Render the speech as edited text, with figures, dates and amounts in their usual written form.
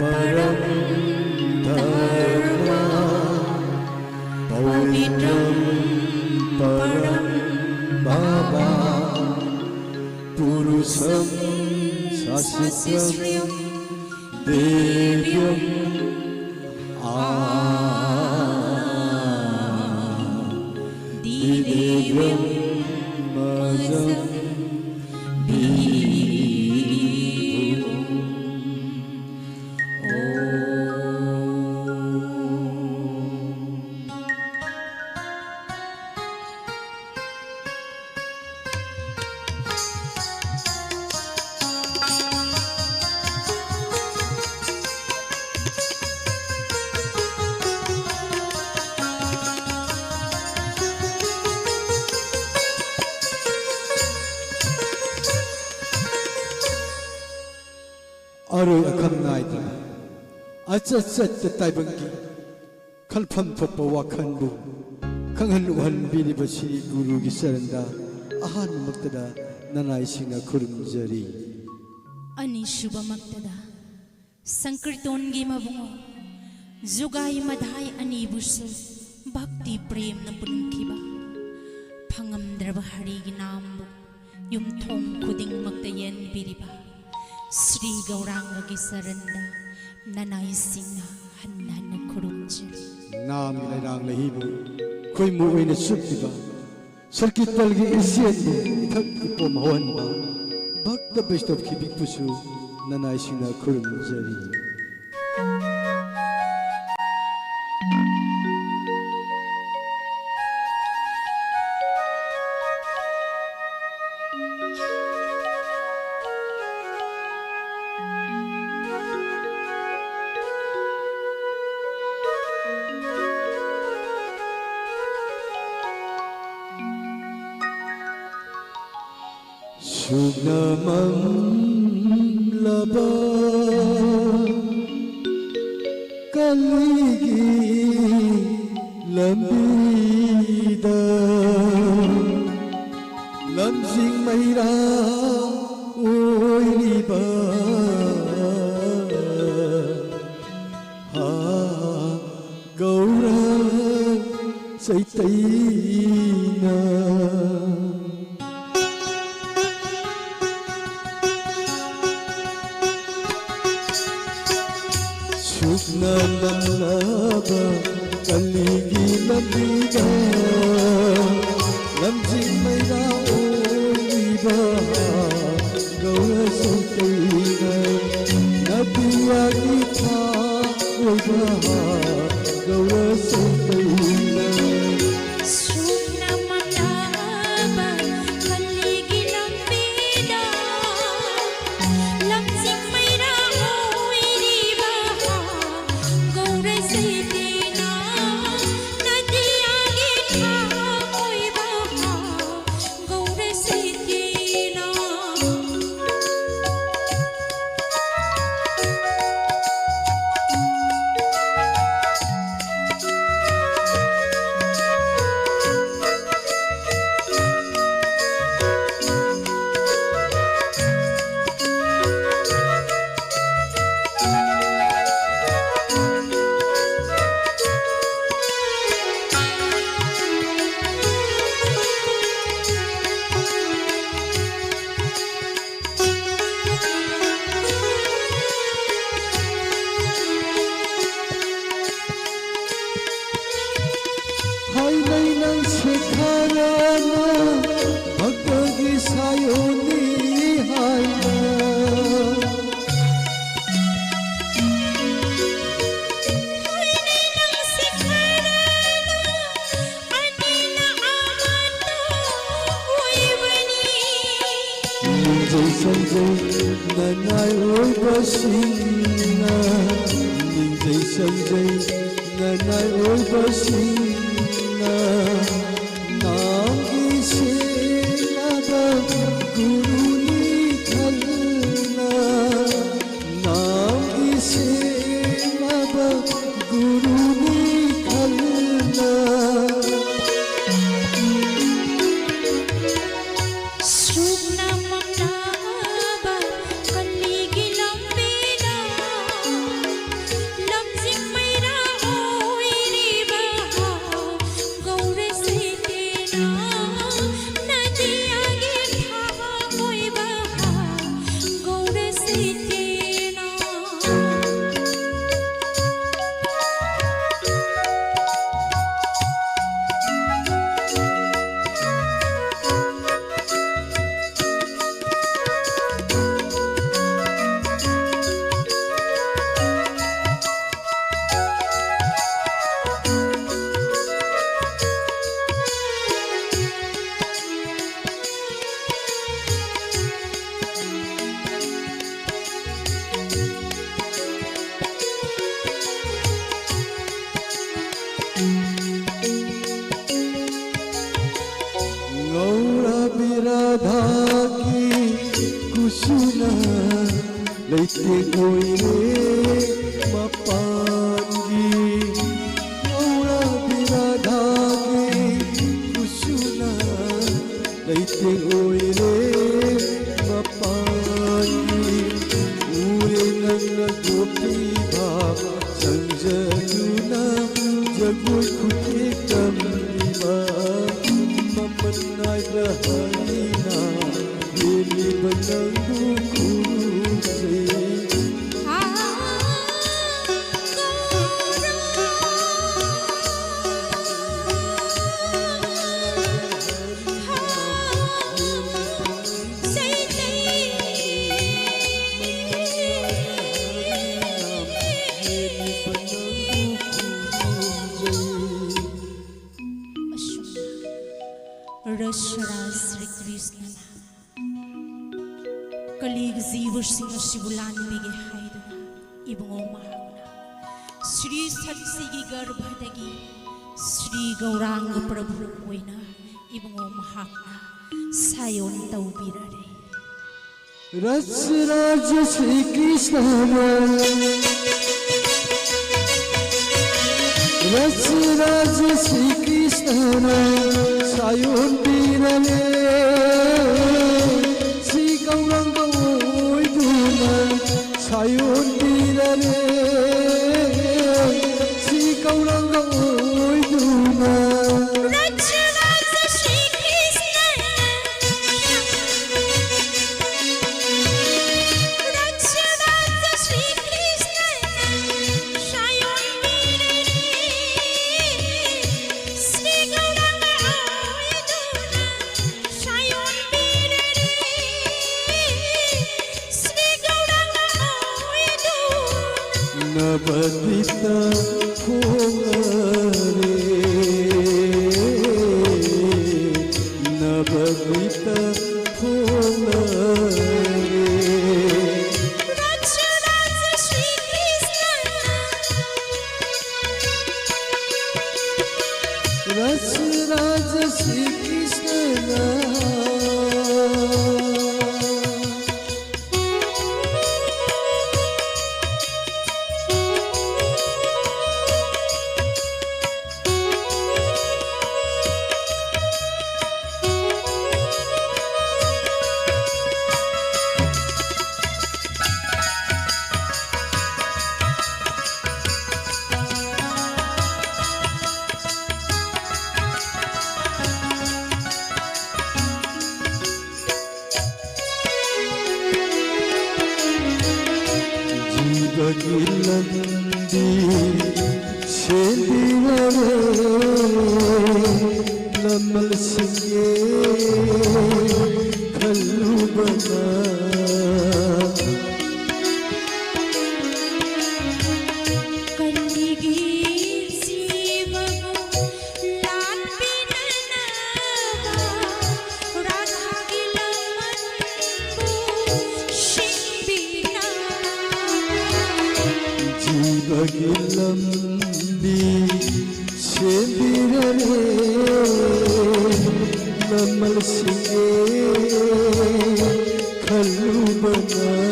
परम धर्म पवित्रम परम बाबा पुरुषम शास्त्रम देव्यम दिव्यम मजम अरुई अखम नायदना अचत ताइबंगी खलफम थोप वाखनबु खंगहन उहनबिरिबसि गुरुगी शरणदा अहानमक्तदा ननाइसिंगा खुरुमजरी अनिशुबमक्तदा संकीर्तनगी मबुंगो जुगाई मधाई अनिबुसु भक्ति प्रेम न पुनखिबा फंगमद्रब हरिगी नामबु युमथोंग खुदिंग मक्ता येनबिरिबा श्री गौरांग की शरणदा ननाई सिंह हन्नन खुरुमजरी नाम लैरांग लहिबु खोई मुवेन सुब्दिबा सर्किट तलगी इसियनबु इथक इपोम हवनबा भक्त वैष्णव की बिपुसु ननाई Singh खुरुमजरी Sugnamam laba kaligi lambida lamsing maira oiriba ha gaura saitaina Sugnamam kaligi lambida lamsing maira oiriba gaura saitaina nabiya gita oiba gaura saitaina Nanai oi basina, ninjai sanjai. Nanai oi basina, naam ki sena guru ni chalna. Naam ki sena guru ni chalna. लेतेना ngora birada ki kusuna leite oile mapangi ngora birada ki kusuna leite oile mapangi ure nang gopi bha sanjaduna jagoi khutikam ba Mamanay rahalina Lili banang bukusay Rashra Sri Krishna Kalig Ziva Singh Shivulan Bige Haiduna Ibungo Mahagna Sri Satsigi Garbhadagi Sri Gauranga Prabhu Oina Ibungo Mahagna Sayon Taubirare Raja Sri Krishna Raja Sri Krishna Sayon Birale Sri Gauranga Oiduna Sayon Birale Sri Gauranga Oiduna Raja Sri Krishna Raja Sri Krishna Sayon Birale Sri Gauranga Oiduna Sayon Birale Sri Gauranga Oiduna Nabadita Khongare Nabadita Khongare Raja Sri Krishna Raja Sri Krishna Bagilandi Sendivare Lamal Singye Kallubana Kaligi Sivago Lan Pinanava Radha Gilamanbu Shimbina Bagilandi Sendivare Lamal Singye Kallubana